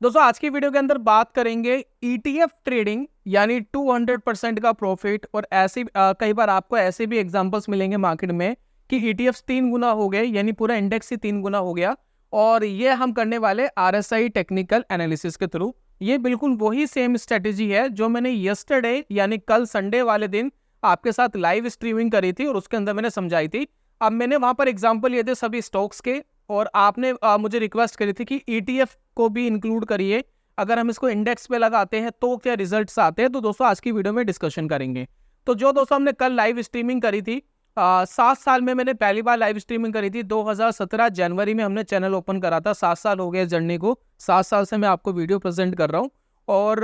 दोस्तों आज की वीडियो के अंदर बात करेंगे ईटीएफ ट्रेडिंग यानी 200% का प्रॉफिट। और ऐसे कई बार आपको ऐसे भी एग्जांपल्स मिलेंगे मार्केट में कि ईटीएफ 3 गुना हो गए, यानी पूरा इंडेक्स ही 3 गुना हो गया। और ये हम करने वाले आरएसआई टेक्निकल एनालिसिस के थ्रू। ये बिल्कुल वही सेम स्ट्रेटेजी है जो मैंने यस्टरडे यानी कल संडे वाले दिन आपके साथ लाइव स्ट्रीमिंग करी थी और उसके अंदर मैंने समझाई थी। अब मैंने वहां पर एग्जाम्पल लिए थे सभी स्टॉक्स के, और आपने मुझे रिक्वेस्ट करी थी कि ईटीएफ को भी इंक्लूड करिए, अगर हम इसको इंडेक्स पे लगाते हैं तो क्या रिजल्ट्स आते हैं। तो दोस्तों आज की वीडियो में डिस्कशन करेंगे। तो जो दोस्तों हमने कल लाइव स्ट्रीमिंग करी थी, 7 साल में मैंने पहली बार लाइव स्ट्रीमिंग करी थी। 2017 जनवरी में हमने चैनल ओपन करा था। 7 साल हो गए जर्नी को। 7 साल से मैं आपको वीडियो प्रेजेंट कर रहा हूँ और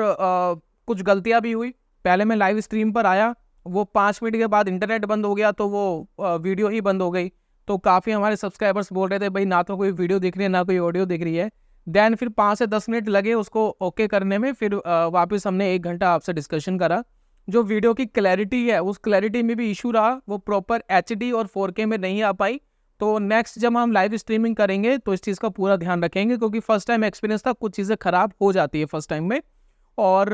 कुछ गलतियां भी हुई। पहले मैं लाइव स्ट्रीम पर आया, वो 5 मिनट के बाद इंटरनेट बंद हो गया तो वो वीडियो ही बंद हो गई। तो काफ़ी हमारे सब्सक्राइबर्स बोल रहे थे भाई ना तो कोई वीडियो दिख रही है ना कोई ऑडियो दिख रही है। देन फिर 5 से 10 मिनट लगे उसको ओके करने में। फिर वापस हमने 1 घंटा आपसे डिस्कशन करा। जो वीडियो की क्लैरिटी है उस क्लैरिटी में भी इशू रहा, वो प्रॉपर एचडी और 4K में नहीं आ पाई। तो नेक्स्ट जब हम लाइव स्ट्रीमिंग करेंगे तो इस चीज़ का पूरा ध्यान रखेंगे, क्योंकि फर्स्ट टाइम एक्सपीरियंस था, कुछ चीज़ें खराब हो जाती है फर्स्ट टाइम में। और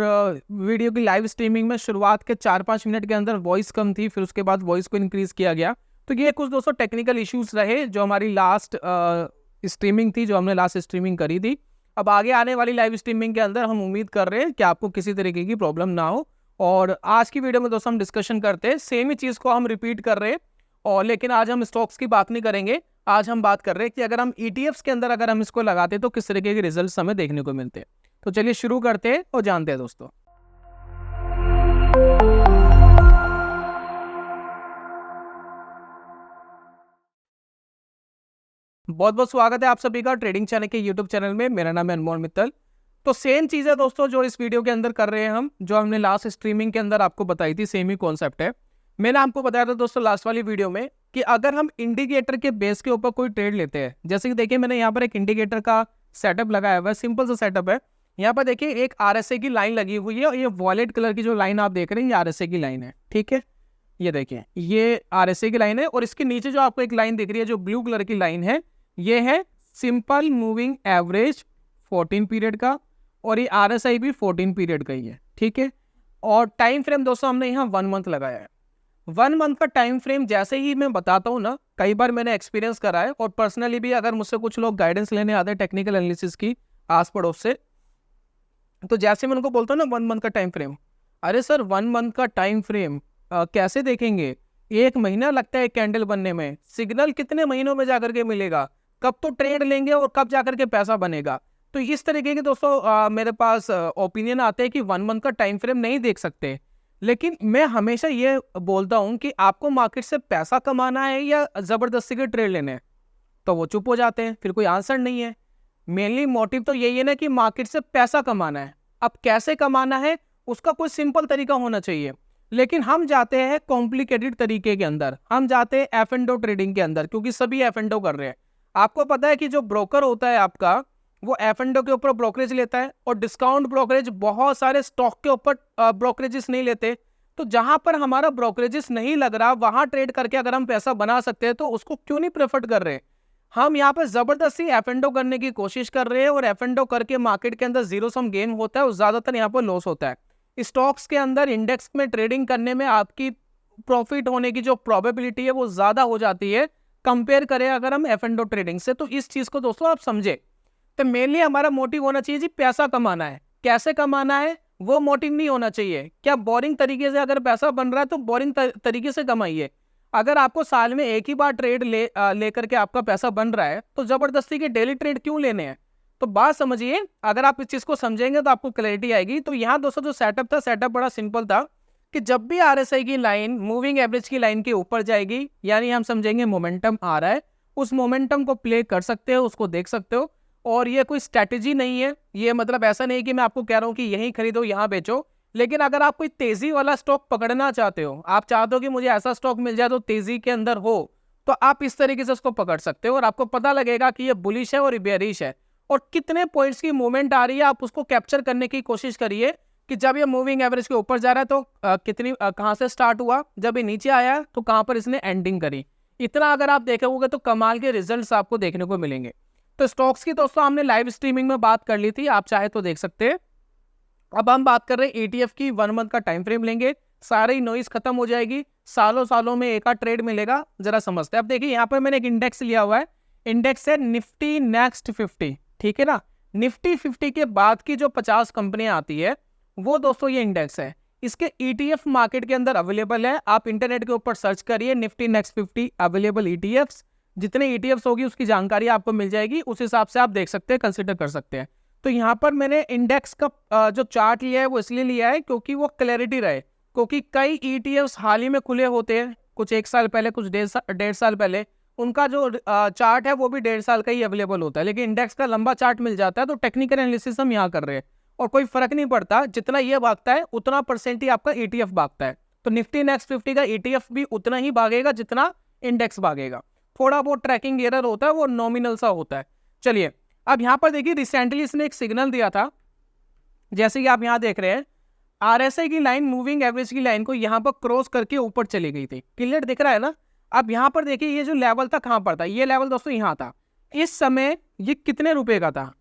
वीडियो की लाइव स्ट्रीमिंग में शुरुआत के 4-5 मिनट के अंदर वॉइस कम थी, फिर उसके बाद वॉइस को इंक्रीज किया गया। तो ये कुछ दोस्तों टेक्निकल इश्यूज रहे जो हमारी लास्ट स्ट्रीमिंग थी, जो हमने लास्ट स्ट्रीमिंग करी थी। अब आगे आने वाली लाइव स्ट्रीमिंग के अंदर हम उम्मीद कर रहे हैं कि आपको किसी तरीके की प्रॉब्लम ना हो। और आज की वीडियो में दोस्तों हम डिस्कशन करते हैं, सेम ही चीज़ को हम रिपीट कर रहे हैं। और लेकिन आज हम स्टॉक्स की बात नहीं करेंगे। आज हम बात कर रहे हैं कि अगर हम ईटीएफ्स के अंदर अगर हम इसको लगाते तो किस तरीके के रिजल्ट हमें देखने को मिलते हैं। तो चलिए शुरू करते हैं और जानते हैं दोस्तों। बहुत बहुत स्वागत है आप सभी का ट्रेडिंग चैनल के यूट्यूब चैनल में। मेरा नाम है अनमोल मित्तल। तो सेम चीज़ है दोस्तों जो इस वीडियो के अंदर कर रहे हैं हम, जो हमने लास्ट स्ट्रीमिंग के अंदर आपको बताई थी, सेम ही कॉन्सेप्ट है। मैंने आपको बताया था दोस्तों लास्ट वाली वीडियो में कि अगर हम इंडिकेटर के बेस के ऊपर कोई ट्रेड लेते हैं, जैसे कि देखिए मैंने यहाँ पर एक इंडिकेटर का सेटअप लगाया हुआ है, सिंपल सा सेटअप है। यहाँ पर देखिए एक आरएसए की लाइन लगी हुई है और ये वॉयलेट कलर की जो लाइन आप देख रहे हैं ये आरएसए की लाइन है, ठीक है। ये देखिए ये आरएसए की लाइन है और इसके नीचे जो आपको एक लाइन दिख रही है जो ब्लू कलर की लाइन है, ये है सिंपल मूविंग एवरेज 14 पीरियड का, और ये आरएसआई भी 14 पीरियड का ही है, ठीक है। और टाइम फ्रेम दोस्तों हमने यहाँ 1 मंथ लगाया है। 1 मंथ का टाइम फ्रेम जैसे ही मैं बताता हूँ ना, कई बार मैंने एक्सपीरियंस करा है और पर्सनली भी अगर मुझसे कुछ लोग गाइडेंस लेने आते हैं टेक्निकल एनालिसिस की आस पड़ोस से, तो जैसे मैं उनको बोलता हूँ ना 1 मंथ का टाइम फ्रेम, अरे सर 1 मंथ का टाइम फ्रेम कैसे देखेंगे, 1 महीना लगता है कैंडल बनने में, सिग्नल कितने महीनों में जाकर के मिलेगा, कब तो ट्रेड लेंगे और कब जाकर के पैसा बनेगा। तो इस तरीके के दोस्तों मेरे पास ओपिनियन आते हैं कि 1 मंथ का टाइम फ्रेम नहीं देख सकते। लेकिन मैं हमेशा ये बोलता हूँ कि आपको मार्केट से पैसा कमाना है या जबरदस्ती के ट्रेड लेने हैं, तो वो चुप हो जाते हैं, फिर कोई आंसर नहीं है। मेनली मोटिव तो यही है ना कि मार्केट से पैसा कमाना है। अब कैसे कमाना है उसका कोई सिंपल तरीका होना चाहिए, लेकिन हम जाते हैं कॉम्प्लिकेटेड तरीके के अंदर, हम जाते हैं एफ एंड ओ ट्रेडिंग के अंदर, क्योंकि सभी एफ एंड ओ कर रहे हैं। आपको पता है कि जो ब्रोकर होता है आपका, वो एफ एंड ओ के ऊपर ब्रोकरेज लेता है और डिस्काउंट ब्रोकरेज बहुत सारे स्टॉक के ऊपर ब्रोकरेजेस नहीं लेते। तो जहां पर हमारा ब्रोकरेजेस नहीं लग रहा वहां ट्रेड करके अगर हम पैसा बना सकते हैं तो उसको क्यों नहीं प्रेफर कर रहे हैं। हम यहाँ पर जबरदस्ती एफ एंड ओ करने की कोशिश कर रहे हैं और एफ एंड ओ करके मार्केट के अंदर जीरो सम गेन होता है और ज्यादातर यहाँ पर लॉस होता है। स्टॉक्स के अंदर इंडेक्स में ट्रेडिंग करने में आपकी प्रॉफिट होने की जो प्रोबेबिलिटी है वो ज्यादा हो जाती है कंपेयर करें अगर हम एफ एंड ओ ट्रेडिंग से। तो इस चीज को दोस्तों आप समझे। तो मेनली हमारा मोटिव होना चाहिए जी पैसा कमाना है, कैसे कमाना है वो मोटिव नहीं होना चाहिए। क्या बोरिंग तरीके से अगर पैसा बन रहा है तो बोरिंग तरीके से कमाइए। अगर आपको साल में एक ही बार ट्रेड लेकर के आपका पैसा बन रहा है तो जबरदस्ती के डेली ट्रेड क्यों लेने हैं। तो बात समझिए, अगर आप इस चीज को समझेंगे तो आपको क्लैरिटी आएगी। तो यहाँ दोस्तों जो सेटअप था, सेटअप बड़ा सिंपल था कि जब भी आरएसआई की लाइन मूविंग एवरेज की लाइन के ऊपर जाएगी, यानी हम समझेंगे मोमेंटम आ रहा है, उस मोमेंटम को प्ले कर सकते हो, उसको देख सकते हो। और ये कोई स्ट्रैटेजी नहीं है, ये मतलब ऐसा नहीं कि मैं आपको कह रहा हूँ कि यहीं खरीदो यहां बेचो। लेकिन अगर आप कोई तेजी वाला स्टॉक पकड़ना चाहते हो, आप चाहते हो कि मुझे ऐसा स्टॉक मिल जाए तो तेजी के अंदर हो, तो आप इस तरीके से उसको पकड़ सकते हो और आपको पता लगेगा कि ये बुलिश है और बेयरिश है और कितने पॉइंट्स की मूवमेंट आ रही है। आप उसको कैप्चर करने की कोशिश करिए कि जब ये मूविंग एवरेज के ऊपर जा रहा है तो कहां से स्टार्ट हुआ, जब ये नीचे आया तो कहां पर इसने एंडिंग करी। इतना अगर आप देखोगे तो कमाल के रिजल्ट्स आपको देखने को मिलेंगे। तो स्टॉक्स की दोस्तों हमने लाइव स्ट्रीमिंग में बात कर ली थी, आप चाहे तो देख सकते हैं। अब हम बात कर रहे हैं ETF की। 1 मंथ का टाइम फ्रेम लेंगे, सारी नॉइस खत्म हो जाएगी, सालों सालों में एक आध ट्रेड मिलेगा, जरा समझते हैं। अब देखिए यहाँ पर मैंने एक इंडेक्स लिया हुआ है, इंडेक्स है निफ्टी नेक्स्ट 50, ठीक है ना। निफ्टी 50 के बाद की जो 50 कंपनियां आती है वो दोस्तों ये इंडेक्स है। इसके ETF मार्केट के अंदर अवेलेबल है, आप इंटरनेट के ऊपर सर्च करिए निफ्टी नेक्स्ट 50 अवेलेबल ETFs। जितने ETFs होगी उसकी जानकारी आपको मिल जाएगी, उस हिसाब से आप देख सकते हैं, कंसिडर कर सकते हैं। तो यहाँ पर मैंने इंडेक्स का जो चार्ट लिया है वो इसलिए लिया है क्योंकि वो क्लैरिटी रहे, क्योंकि कई ETFs हाल ही में खुले होते हैं, कुछ 1 साल पहले, कुछ 1.5 साल पहले, उनका जो चार्ट है वो भी 1.5 साल का ही अवेलेबल होता है, लेकिन इंडेक्स का लंबा चार्ट मिल जाता है। तो टेक्निकल एनालिसिस हम यहाँ कर रहे हैं और कोई फर्क नहीं पड़ता, जितना ये भागता है उतना परसेंट ही आपका ETF भागता है। तो निफ्टी नेक्स्ट 50 का ETF भी उतना ही भागेगा जितना इंडेक्स भागेगा। थोड़ा बहुत ट्रैकिंग एरर होता है, वो नॉमिनल सा होता है। चलिए अब यहाँ पर देखिए, रिसेंटली इसने एक सिग्नल दिया था, जैसे कि आप यहाँ देख रहे हैं RSI की लाइन मूविंग एवरेज की लाइन को यहाँ पर क्रॉस करके ऊपर चली गई थी, क्लियर दिख रहा है ना। अब यहाँ पर देखिए ये जो लेवल था कहाँ पर था, ये लेवल दोस्तों यहाँ था। इस समय ये कितने रुपए का था,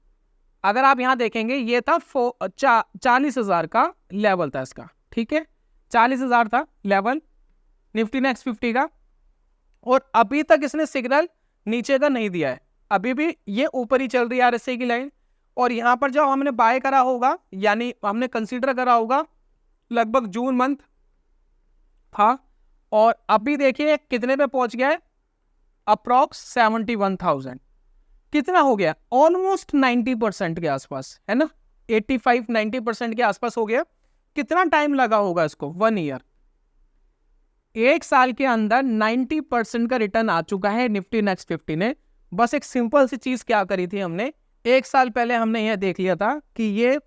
अगर आप यहाँ देखेंगे ये था 40,000 का लेवल था इसका, ठीक है, 40,000 था लेवल निफ्टी नेक्स्ट 50 का। और अभी तक इसने सिग्नल नीचे का नहीं दिया है, अभी भी ये ऊपर ही चल रही है RSI की लाइन। और यहाँ पर जब हमने बाय करा होगा, यानी हमने कंसीडर करा होगा, लगभग जून मंथ था, और अभी देखिए कितने पे पहुंच गया है, अप्रॉक्स 71,000। कितना हो गया, ऑलमोस्ट 90% के आसपास, है ना, 85-90% के आसपास हो गया। कितना टाइम लगा होगा इसको, 1 ईयर, 1 साल के अंदर 90% का रिटर्न आ चुका है निफ्टी नेक्स्ट 50 ने। बस एक सिंपल सी चीज क्या करी थी हमने, 1 साल पहले हमने यह देख लिया था कि ये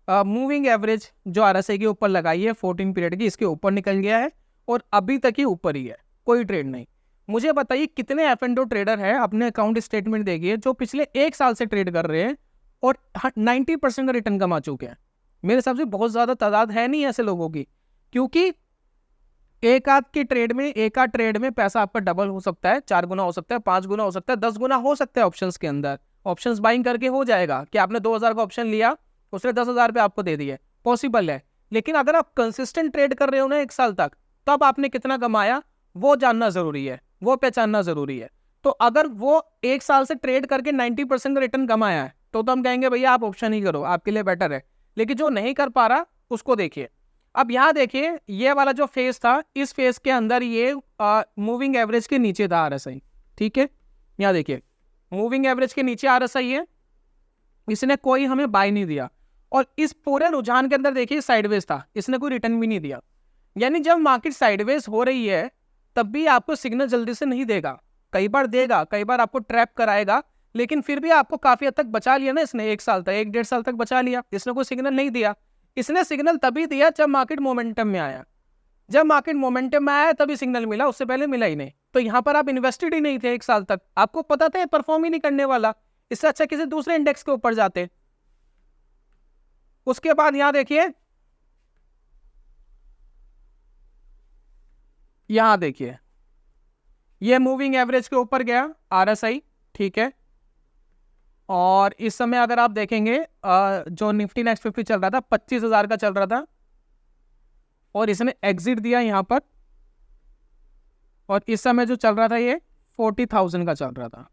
मूविंग एवरेज जो RSI के ऊपर लगाई है 14 पीरियड की, इसके ऊपर निकल गया है और अभी तक ही ऊपर ही है, कोई ट्रेड नहीं। मुझे बताइए कितने F&O ट्रेडर है, अपने अकाउंट स्टेटमेंट देखिए, जो पिछले 1 साल से ट्रेड कर रहे हैं और 90% का रिटर्न कमा चुके हैं। मेरे हिसाब से बहुत ज्यादा तादाद है नहीं ऐसे लोगों की, क्योंकि एक आध ट्रेड में पैसा आपका डबल हो सकता है, 4 गुना हो सकता है, 5 गुना हो सकता है, 10 गुना हो सकता है। ऑप्शंस के अंदर ऑप्शंस बाइंग करके हो जाएगा कि आपने 2,000 का ऑप्शन लिया, उसने 10,000 पे आपको दे दिए, पॉसिबल है। लेकिन अगर आप कंसिस्टेंट ट्रेड कर रहे हो ना 1 साल तक, तब आपने कितना कमाया वो जानना जरूरी है, वो पहचानना जरूरी है। तो अगर वो 1 साल से ट्रेड करके 90% का रिटर्न कमाया है तो हम कहेंगे भैया आप ऑप्शन ही करो, आपके लिए बेटर है। लेकिन जो नहीं कर पा रहा उसको देखिए। अब यहाँ देखिए ये वाला जो फेज था, इस फेज के अंदर ये मूविंग एवरेज के नीचे था RSI, ठीक है, यहाँ देखिए मूविंग एवरेज के नीचे RSI है, इसने कोई हमें बाय नहीं दिया। और इस पूरे रुझान के अंदर देखिए साइडवेज था, इसने कोई रिटर्न भी नहीं दिया। यानी जब मार्केट साइडवेज हो रही है तब भी आपको सिग्नल जल्दी से नहीं देगा, कई बार देगा, कई बार आपको ट्रैप कराएगा, लेकिन फिर भी आपको काफी हद तक बचा लिया ना इसने, 1 साल तक, 1-1.5 साल तक बचा लिया। इसने कोई सिग्नल नहीं दिया, इसने सिग्नल तभी दिया जब मार्केट मोमेंटम में आया, जब मार्केट मोमेंटम में आया तभी सिग्नल मिला, उससे पहले मिला ही नहीं। तो यहाँ पर आप इन्वेस्टेड ही नहीं थे 1 साल तक, आपको पता था परफॉर्म ही नहीं करने वाला, इससे अच्छा किसी दूसरे इंडेक्स के ऊपर जाते। उसके बाद यहां देखिए, यहां देखिए ये मूविंग एवरेज के ऊपर गया RSI, ठीक है। और इस समय अगर आप देखेंगे जो निफ्टी नेक्स्ट 50 चल रहा था 25,000 का चल रहा था, और इसने एग्जिट दिया यहां पर, और इस समय जो चल रहा था ये 40,000 का चल रहा था।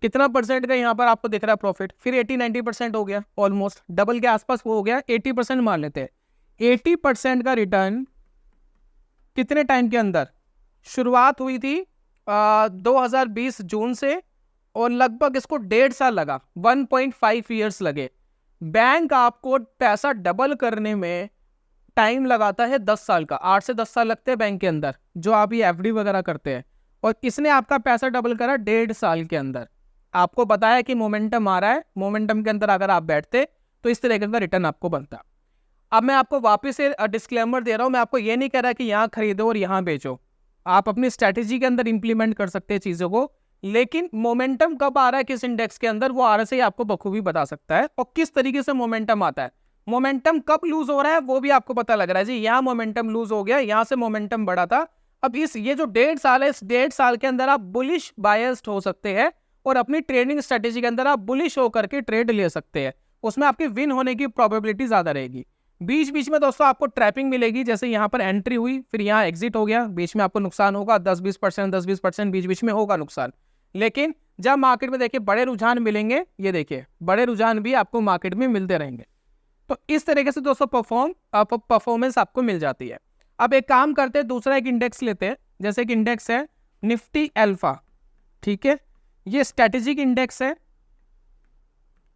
कितना परसेंट का यहाँ पर आपको दिख रहा है प्रॉफिट, फिर 80-90% हो गया, ऑलमोस्ट डबल के आसपास वो हो गया, 80% मान लेते हैं। 80% का रिटर्न कितने टाइम के अंदर, शुरुआत हुई थी 2020 जून से, और लगभग इसको 1.5 साल लगा, 1.5 ईयर्स लगे। बैंक आपको पैसा डबल करने में टाइम लगाता है 10 साल का, 8 से 10 साल लगते हैं बैंक के अंदर, जो आप ये FD वगैरह करते हैं, और इसने आपका पैसा डबल करा 1.5 साल के अंदर। आपको बताया कि मोमेंटम आ रहा है, मोमेंटम के अंदर अगर आप बैठते तो इस तरीके का रिटर्न आपको बनता। अब मैं आपको वापस से डिस्क्लेमर दे रहा हूं, मैं आपको ये नहीं कह रहा कि यहाँ खरीदो और यहाँ बेचो, आप अपनी स्ट्रैटेजी के अंदर इंप्लीमेंट कर सकते हैं चीजों को, लेकिन मोमेंटम कब आ रहा है किस इंडेक्स के अंदर वो RSI आपको बखूबी बता सकता है, और किस तरीके से मोमेंटम आता है, मोमेंटम कब लूज हो रहा है वो भी आपको पता लग रहा है। जी यहाँ मोमेंटम लूज हो गया, यहाँ से मोमेंटम बढ़ा था। अब ये जो 1.5 साल है, इस 1.5 साल के अंदर आप बुलिश बायस्ड हो सकते हैं, और अपनी ट्रेडिंग स्ट्रेटेजी के अंदर आप बुलिश होकर के ट्रेड ले सकते हैं, उसमें आपकी विन होने की प्रोबेबिलिटी ज़्यादा रहेगी। बीच बीच में दोस्तों आपको ट्रैपिंग मिलेगी, जैसे यहाँ पर एंट्री हुई फिर यहाँ एग्जिट हो गया, बीच में आपको नुकसान होगा 10-20% बीच बीच में होगा नुकसान। लेकिन जब मार्केट में देखिए बड़े रुझान मिलेंगे, ये देखिए बड़े रुझान भी आपको मार्केट में मिलते रहेंगे। तो इस तरीके से दोस्तों परफॉर्मेंस आपको मिल जाती है। अब एक काम करते हैं, दूसरा एक इंडेक्स लेते हैं, जैसे एक इंडेक्स है निफ्टी अल्फा, ठीक है, ये स्ट्रेटेजिक इंडेक्स है,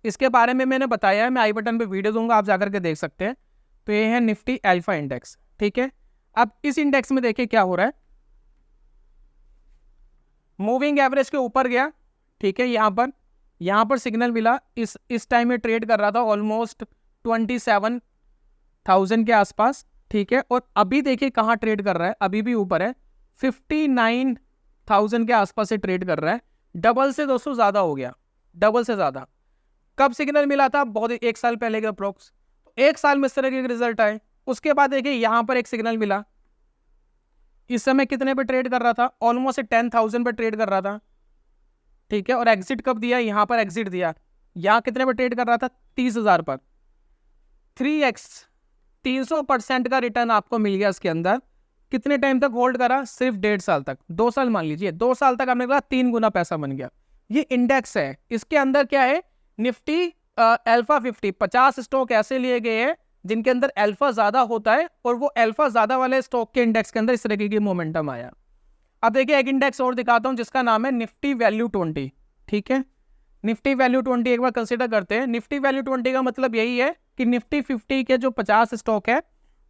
इसके बारे में मैंने बताया है, मैं आई बटन पे वीडियो दूंगा, आप जाकर के देख सकते हैं। तो ये है निफ्टी अल्फा इंडेक्स, ठीक है। अब इस इंडेक्स में देखिए क्या हो रहा है, मूविंग एवरेज के ऊपर गया, ठीक है, यहाँ पर सिग्नल मिला, इस टाइम में ट्रेड कर रहा था ऑलमोस्ट 27,000 के आसपास, ठीक है। और अभी देखिए कहाँ ट्रेड कर रहा है, अभी भी ऊपर है, 59,000 के आसपास से ट्रेड कर रहा है, डबल से दोस्तों ज़्यादा हो गया, डबल से ज़्यादा। कब सिग्नल मिला था, बहुत 1 साल पहले के अप्रोक्स, तो 1 साल में इस तरह के रिजल्ट आए। उसके बाद देखिए यहाँ पर एक सिग्नल मिला, इस समय कितने पे ट्रेड कर रहा था, ऑलमोस्ट 10,000 पे ट्रेड कर रहा था, ठीक है। और एग्जिट कब दिया, यहाँ पर एग्जिट दिया, यहाँ कितने पे ट्रेड कर रहा था, 30,000 पर, 3x 300% का रिटर्न आपको मिल गया इसके अंदर। कितने टाइम तक होल्ड करा, सिर्फ 1.5 साल तक, 2 साल मान लीजिए, 2 साल तक आपने कहा 3 गुना पैसा बन गया। ये इंडेक्स है, इसके अंदर क्या है, निफ्टी अल्फा 50 स्टॉक ऐसे लिए गए हैं जिनके अंदर अल्फा ज्यादा होता है, और वो अल्फा ज्यादा वाले स्टॉक के इंडेक्स के अंदर इस तरीके की मोमेंटम आया। अब देखिए एक इंडेक्स और दिखाता हूं जिसका नाम है निफ्टी वैल्यू 20, ठीक है। निफ्टी वैल्यू 20 एक बार कंसिडर करते हैं। निफ्टी वैल्यू 20 का मतलब यही है कि निफ्टी 50 के जो 50 स्टॉक है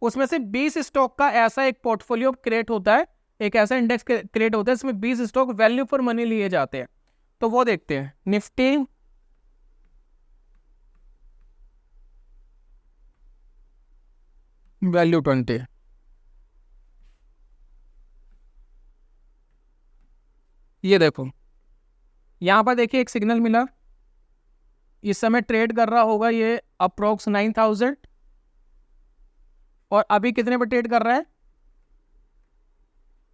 उसमें से 20 स्टॉक का ऐसा एक पोर्टफोलियो क्रिएट होता है, एक ऐसा इंडेक्स क्रिएट होता है इसमें 20 स्टॉक वैल्यू फॉर मनी लिए जाते हैं। तो वो देखते हैं, निफ्टी वैल्यू 20, ये देखो यहां पर देखिए एक सिग्नल मिला, इस समय ट्रेड कर रहा होगा ये अप्रोक्स 9,000, और अभी कितने पर ट्रेड कर रहा है,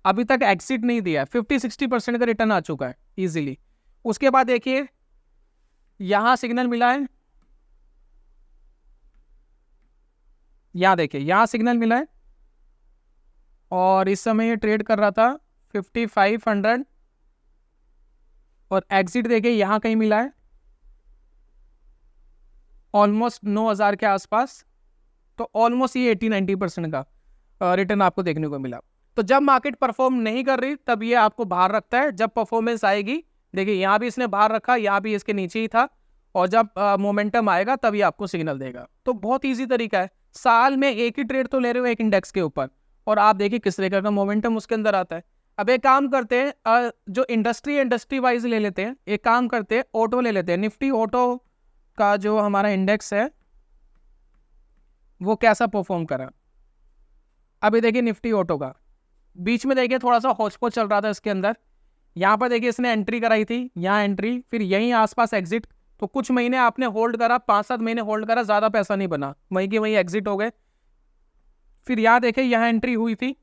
अभी तक एग्जिट नहीं दिया, 50-60% का रिटर्न आ चुका है इजीली। उसके बाद देखिए यहां सिग्नल मिला है, यहां देखिए यहां सिग्नल मिला है, और इस समय ये ट्रेड कर रहा था 5500, और एग्जिट देखिए यहां कहीं मिला है ऑलमोस्ट 9,000 के आसपास। तो ऑलमोस्ट ये 80-90% का रिटर्न आपको देखने को मिला। तो जब मार्केट परफॉर्म नहीं कर रही तब ये आपको बाहर रखता है, जब परफॉर्मेंस आएगी, देखिए यहाँ भी इसने बाहर रखा, यहाँ भी इसके नीचे ही था, और जब मोमेंटम आएगा तभी आपको सिग्नल देगा। तो बहुत ईजी तरीका है, साल में एक ही ट्रेड तो ले रहे हो एक इंडेक्स के ऊपर, और आप देखिए किस तरीके का मोमेंटम उसके अंदर आता है। अब एक काम करते हैं, जो इंडस्ट्री वाइज ले लेते हैं, एक काम करते हैं ऑटो ले लेते हैं, निफ्टी ऑटो का जो हमारा इंडेक्स है वो कैसा परफॉर्म करा। अभी देखिए निफ्टी ऑटो का बीच में देखिए थोड़ा सा हॉचपॉच चल रहा था इसके अंदर, यहाँ पर देखिए इसने एंट्री कराई थी, यहाँ एंट्री, फिर यहीं आसपास एग्जिट, तो कुछ महीने आपने होल्ड करा, 5-7 महीने होल्ड करा, ज़्यादा पैसा नहीं बना, वहीं की वहीं एग्जिट हो गए। फिर यहाँ देखिए यहाँ एंट्री हुई थी,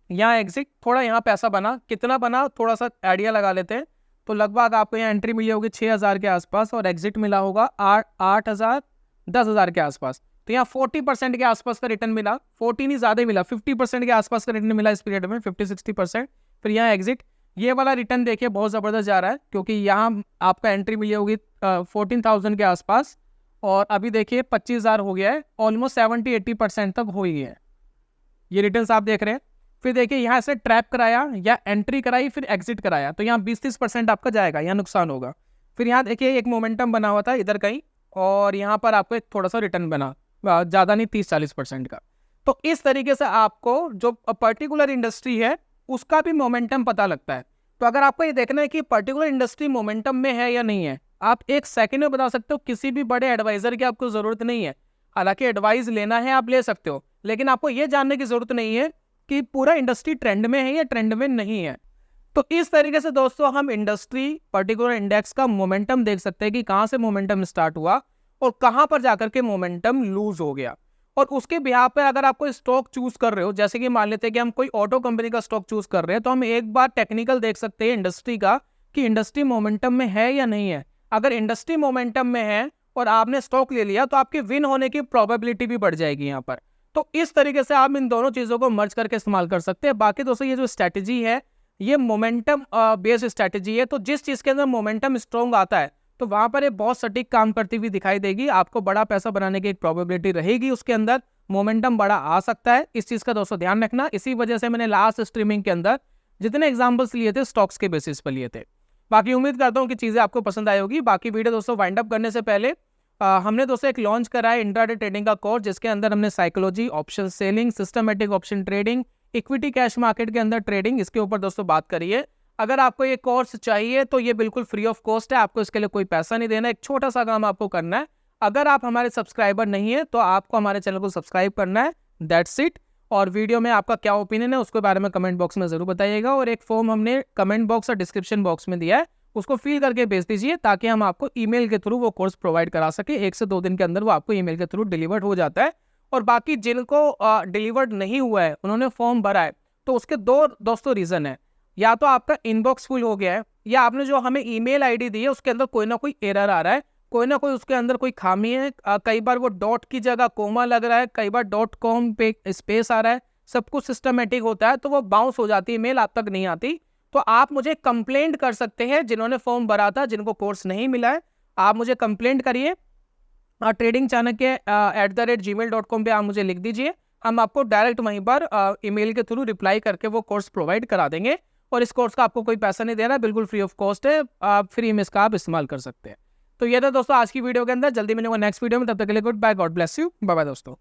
यहाँ एग्जिट, थोड़ा यहाँ पैसा बना, कितना बना थोड़ा सा आइडिया लगा लेते हैं, तो लगभग आपको यहाँ एंट्री मिली होगी 6,000 के आसपास, और एग्जिट मिला होगा 8,000 10,000 के आसपास। तो यहाँ 40% के आसपास का रिटर्न मिला, 40 नहीं ज़्यादा मिला, 50% के आसपास का रिटर्न मिला इस पीरियड में, 50-60%। फिर यहाँ एग्जिट, ये वाला रिटर्न देखिए बहुत ज़बरदस्त जा रहा है, क्योंकि यहाँ आपका एंट्री मिली होगी 14,000 के आसपास, और अभी देखिए 25,000 हो गया है, ऑलमोस्ट 70-80% तक हो ही है, ये रिटर्न्स आप देख रहे हैं। फिर देखिए यहाँ से ट्रैप कराया या एंट्री कराई फिर एग्जिट कराया, तो यहाँ 20-30% आपका जाएगा, यहाँ नुकसान होगा। फिर यहाँ देखिए एक मोमेंटम बना हुआ था इधर कहीं, और यहाँ पर आपको एक थोड़ा सा रिटर्न बना, ज़्यादा नहीं 30-40% का। तो इस तरीके से आपको जो पर्टिकुलर इंडस्ट्री है उसका भी मोमेंटम पता लगता है। तो अगर आपको ये देखना है कि पर्टिकुलर इंडस्ट्री मोमेंटम में है या नहीं है, आप एक सेकंड में बता सकते हो, किसी भी बड़े एडवाइजर की आपको ज़रूरत नहीं है। हालांकि एडवाइस लेना है आप ले सकते हो, लेकिन आपको ये जानने की ज़रूरत नहीं है कि पूरा इंडस्ट्री ट्रेंड में है या ट्रेंड में नहीं है। तो इस तरीके से दोस्तों हम इंडस्ट्री पर्टिकुलर इंडेक्स का मोमेंटम देख सकते हैं कि कहाँ से मोमेंटम स्टार्ट हुआ और कहाँ पर जाकर के मोमेंटम लूज हो गया। और उसके बिहाफ पे अगर आप कोई स्टॉक चूज कर रहे हो, जैसे कि मान लेते हैं कि हम कोई ऑटो कंपनी का स्टॉक चूज कर रहे हैं, तो हम एक बार टेक्निकल देख सकते हैं इंडस्ट्री का कि इंडस्ट्री मोमेंटम में है या नहीं है। अगर इंडस्ट्री मोमेंटम में है और आपने स्टॉक ले लिया तो आपकी विन होने की प्रोबेबिलिटी भी बढ़ जाएगी यहाँ पर। तो इस तरीके से आप इन दोनों चीज़ों को मर्ज करके इस्तेमाल कर सकते हैं। बाकी दोस्तों ये जो स्ट्रैटेजी है ये मोमेंटम बेस्ड स्ट्रैटेजी है, तो जिस चीज़ के अंदर मोमेंटम स्ट्रॉन्ग आता है तो वहाँ पर ये बहुत सटीक काम करती हुई दिखाई देगी। आपको बड़ा पैसा बनाने की एक प्रोबेबिलिटी रहेगी, उसके अंदर मोमेंटम बड़ा आ सकता है। इस चीज़ का दोस्तों ध्यान रखना। इसी वजह से मैंने लास्ट स्ट्रीमिंग के अंदर जितने एग्जाम्पल्स लिए थे स्टॉक्स के बेसिस पर लिए थे। बाकी उम्मीद करता हूँ कि चीज़ें आपको पसंद आई होगी। बाकी वीडियो दोस्तों वाइंड अप करने से पहले हमने दोस्तों एक लॉन्च करा है इंट्राडे ट्रेडिंग का कोर्स, जिसके अंदर हमने psychology, option selling, systematic option trading, equity cash market के अंदर ट्रेडिंग, इसके ऊपर दोस्तों बात करिए। अगर आपको ये कोर्स चाहिए तो ये बिल्कुल फ्री ऑफ कॉस्ट है, आपको इसके लिए कोई पैसा नहीं देना, एक छोटा सा काम आपको करना है। अगर आप हमारे सब्सक्राइबर नहीं है तो आपको हमारे चैनल को सब्सक्राइब करना है, दैट्स इट। और वीडियो में आपका क्या ओपिनियन है उसके बारे में कमेंट बॉक्स में जरूर बताइएगा। और एक फॉर्म हमने कमेंट बॉक्स और डिस्क्रिप्शन बॉक्स में दिया है, उसको फिल करके भेज दीजिए ताकि हम आपको ईमेल के थ्रू वो कोर्स प्रोवाइड करा सके। 1 से 2 दिन के अंदर वो आपको ईमेल के थ्रू डिलीवर्ड हो जाता है। और बाकी जिनको डिलीवर्ड नहीं हुआ है, उन्होंने फॉर्म भरा है, तो उसके दो दोस्तों रीज़न है। या तो आपका इनबॉक्स फुल हो गया है, या आपने जो हमें ईमेल आईडी दी है उसके अंदर कोई ना कोई एरर आ रहा है, कोई ना कोई उसके अंदर कोई खामी है। कई बार वो डॉट की जगह कोमा लग रहा है, कई बार .com पे स्पेस आ रहा है, सब कुछ सिस्टमेटिक होता है तो वो बाउंस हो जाती है, मेल आप तक नहीं आती। तो आप मुझे कंप्लेंट कर सकते हैं, जिन्होंने फॉर्म भरा था, जिनको कोर्स नहीं मिला है, आप मुझे कंप्लेंट करिए। ट्रेडिंग चाणक्य @gmail.com पे आप मुझे लिख दीजिए, हम आपको डायरेक्ट वहीं पर ईमेल के थ्रू रिप्लाई करके वो कोर्स प्रोवाइड करा देंगे। और इस कोर्स का आपको कोई पैसा नहीं देना, बिल्कुल फ्री ऑफ कॉस्ट है, आप फ्री में इसका आप इस्तेमाल कर सकते हैं। तो ये था दोस्तों आज की वीडियो के अंदर। जल्दी मिलेंगे नेक्स्ट वीडियो में, तब तक के लिए goodbye, God bless you, bye bye दोस्तों।